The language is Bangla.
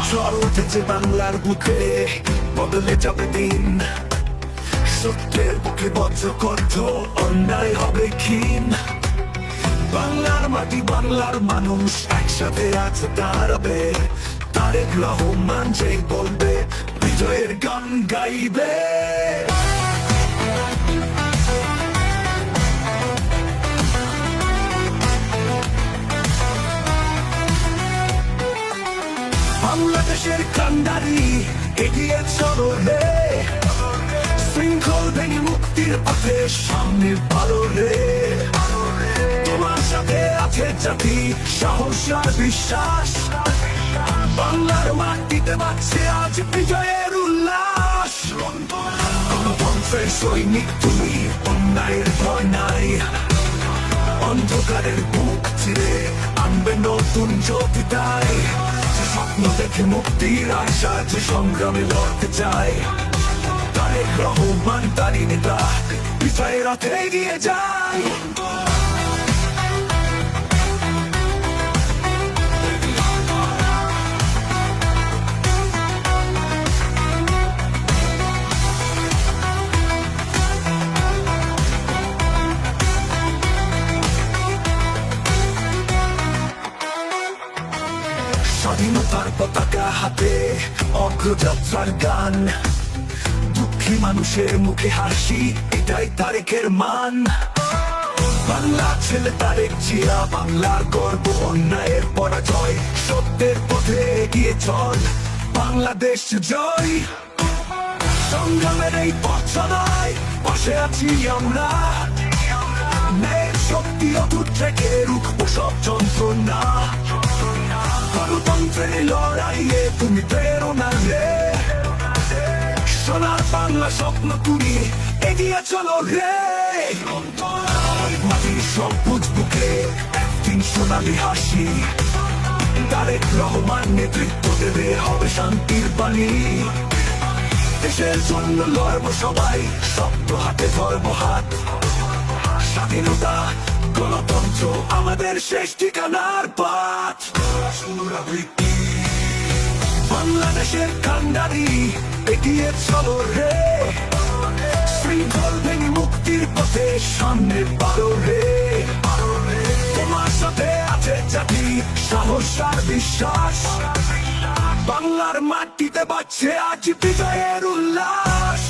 ঝড় উঠেছে বাংলার বুকে, বদলে যাবে দিন। সত্যের বুকে বজ্র কণ্ঠ, অন্যায় হবে ক্ষীণ। বাংলার মাটি, বাংলার মানুষ একসাথে আছে দাঁড়াবে। তারেক রহমান যে বলবে, বিজয়ের গান গাইবে। বাংলাদেশের কান্ডারি এগিয়ে চলো রে, শৃঙ্খল ভেঙে মুক্তির পথে সামনে বাড়ো রে। তোমার সাথে আছে জাতি, সাহস আর বিশ্বাস। বাংলার মাটিতে বাজছে আজ বিজয়ের উল্লাস। গণতন্ত্রের সৈনিক তুমি, অন্যায়ের ভয় নাই। অন্ধকারের বুক চিরে আনবে নতুন জ্যোতি। তাই স্বপ্ন দেখে মুক্তির আশা, যে সংগ্রামে লড়তে চায়। তারেক রহমান তারই নেতা, বিজয়ের রথে এগিয়ে যায়। স্বাধীনতার পতাকা হাতে, অগ্রযাত্রার গান। দুঃখী মানুষের মুখে হাসি, এটাই তারেকের মান। বাংলা ছেলে তারেক জিয়া, বাংলার গর্ব, অন্যায়ের পরাজয়। সত্যের পথে এগিয়ে চল, বাংলাদেশ জয়। সংগ্রামের এই পথ চলায় পাশে আছি আমরা। ন্যায়ের শক্তি অটুট রেখে রুখবো সব যন্ত্রণা। গণতন্ত্রের লড়াইয়ে তুমি প্রেরণা রে। সোনার বাংলা স্বপ্ন তুমি, এগিয়ে চলো রে। মাটির সবুজ বুকে একদিন সোনালি হাসি। তারেক রহমান নেতৃত্ব দেবে, হবে শান্তির বাণী। দেশের জন্য লড়বো সবাই, শক্ত হাতে ধরবো হাত। স্বাধীনতা, গণতন্ত্র আমাদের শেষ ঠিকানার পাঠ। বাংলাদেশের কান্ডারি এগিয়ে চলো রে, শৃঙ্খল ভেঙে মুক্তির পথে সামনে বাড়ো রে। তোমার সাথে আছে জাতি, সাহস আর বিশ্বাস। বাংলার মাটিতে বাজছে আজ বিজয়ের উল্লাস।